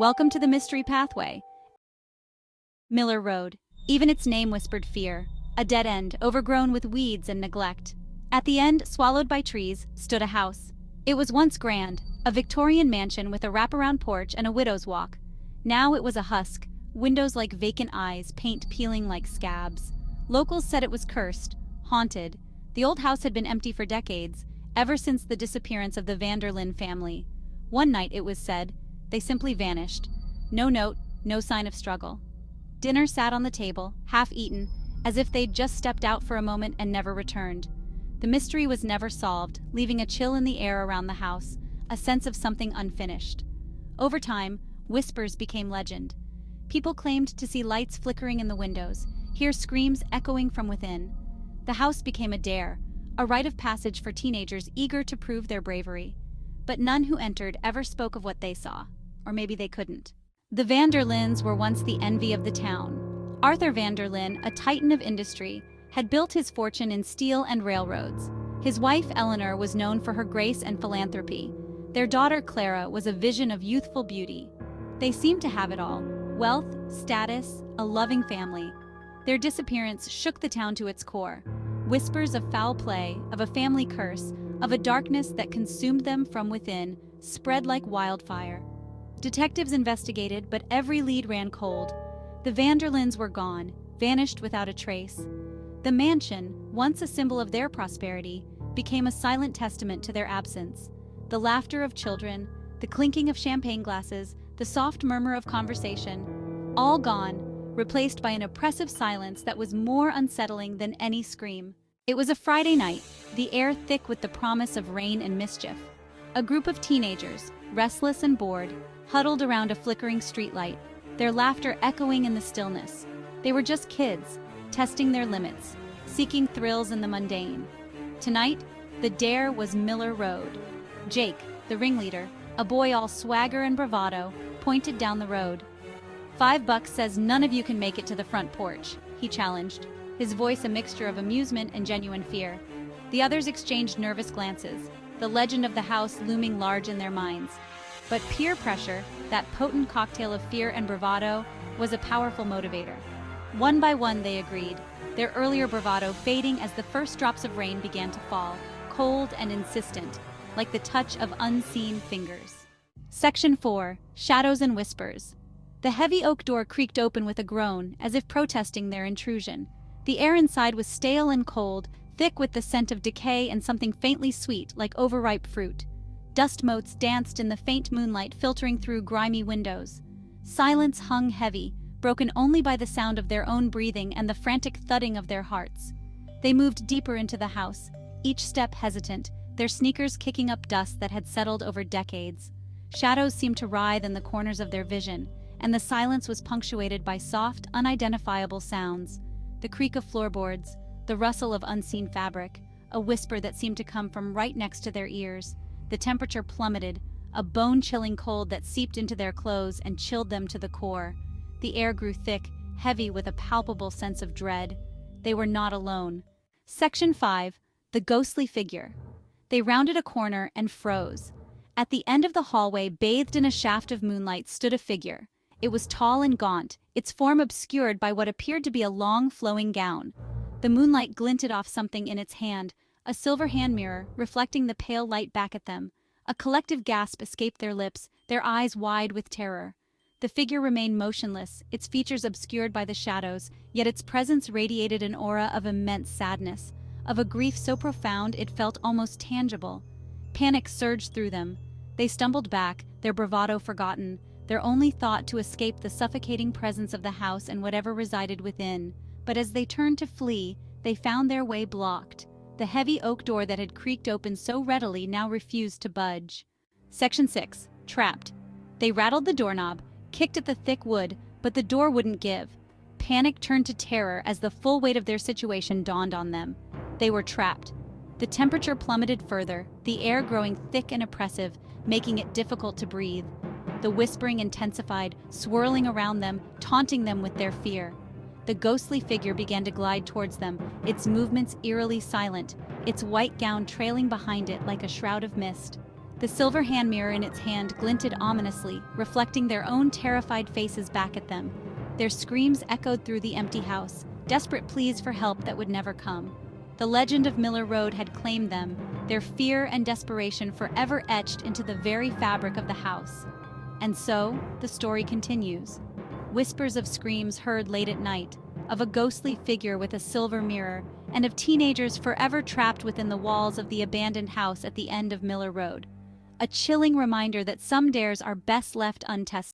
Welcome to the Mystery Pathway. Miller Road. Even its name whispered fear. A dead end, overgrown with weeds and neglect. At the end, swallowed by trees, stood a house. It was once grand, a Victorian mansion with a wraparound porch and a widow's walk. Now it was a husk, windows like vacant eyes, paint peeling like scabs. Locals said it was cursed, haunted. The old house had been empty for decades, ever since the disappearance of the Vanderlyn family. One night, it was said, they simply vanished. No note, no sign of struggle. Dinner sat on the table, half-eaten, as if they'd just stepped out for a moment and never returned. The mystery was never solved, leaving a chill in the air around the house, a sense of something unfinished. Over time, whispers became legend. People claimed to see lights flickering in the windows, hear screams echoing from within. The house became a dare, a rite of passage for teenagers eager to prove their bravery. But none who entered ever spoke of what they saw. Or maybe they couldn't. The Vanderlyns were once the envy of the town. Arthur Vanderlyn, a titan of industry, had built his fortune in steel and railroads. His wife, Eleanor, was known for her grace and philanthropy. Their daughter, Clara, was a vision of youthful beauty. They seemed to have it all: wealth, status, a loving family. Their disappearance shook the town to its core. Whispers of foul play, of a family curse, of a darkness that consumed them from within, spread like wildfire. Detectives investigated, but every lead ran cold. The Vanderlyns were gone, vanished without a trace. The mansion, once a symbol of their prosperity, became a silent testament to their absence. The laughter of children, the clinking of champagne glasses, the soft murmur of conversation, all gone, replaced by an oppressive silence that was more unsettling than any scream. It was a Friday night, the air thick with the promise of rain and mischief. A group of teenagers, restless and bored, huddled around a flickering streetlight, their laughter echoing in the stillness. They were just kids, testing their limits, seeking thrills in the mundane. Tonight, the dare was Miller Road. Jake, the ringleader, a boy all swagger and bravado, pointed down the road. $5 says none of you can make it to the front porch, he challenged, his voice a mixture of amusement and genuine fear. The others exchanged nervous glances, the legend of the house looming large in their minds. But peer pressure, that potent cocktail of fear and bravado, was a powerful motivator. One by one they agreed, their earlier bravado fading as the first drops of rain began to fall, cold and insistent, like the touch of unseen fingers. Section 4. Shadows and Whispers. The heavy oak door creaked open with a groan, as if protesting their intrusion. The air inside was stale and cold, thick with the scent of decay and something faintly sweet, like overripe fruit. Dust motes danced in the faint moonlight filtering through grimy windows. Silence hung heavy, broken only by the sound of their own breathing and the frantic thudding of their hearts. They moved deeper into the house, each step hesitant, their sneakers kicking up dust that had settled over decades. Shadows seemed to writhe in the corners of their vision, and the silence was punctuated by soft, unidentifiable sounds. The creak of floorboards, the rustle of unseen fabric, a whisper that seemed to come from right next to their ears. The temperature plummeted, a bone-chilling cold that seeped into their clothes and chilled them to the core. The air grew thick, heavy with a palpable sense of dread. They were not alone. Section 5. The Ghostly Figure. They rounded a corner and froze. At the end of the hallway, bathed in a shaft of moonlight, stood a figure. It was tall and gaunt, its form obscured by what appeared to be a long, flowing gown. The moonlight glinted off something in its hand, a silver hand mirror, reflecting the pale light back at them. A collective gasp escaped their lips, their eyes wide with terror. The figure remained motionless, its features obscured by the shadows, yet its presence radiated an aura of immense sadness, of a grief so profound it felt almost tangible. Panic surged through them. They stumbled back, their bravado forgotten, their only thought to escape the suffocating presence of the house and whatever resided within. But as they turned to flee, they found their way blocked. The heavy oak door that had creaked open so readily now refused to budge. Section 6. Trapped. They rattled the doorknob, kicked at the thick wood, but the door wouldn't give. Panic turned to terror as the full weight of their situation dawned on them. They were trapped. The temperature plummeted further, the air growing thick and oppressive, making it difficult to breathe. The whispering intensified, swirling around them, taunting them with their fear. The ghostly figure began to glide towards them, its movements eerily silent, its white gown trailing behind it like a shroud of mist. The silver hand mirror in its hand glinted ominously, reflecting their own terrified faces back at them. Their screams echoed through the empty house, desperate pleas for help that would never come. The legend of Miller Road had claimed them, their fear and desperation forever etched into the very fabric of the house. And so, the story continues. Whispers of screams heard late at night, of a ghostly figure with a silver mirror, and of teenagers forever trapped within the walls of the abandoned house at the end of Miller Road. A chilling reminder that some dares are best left untested.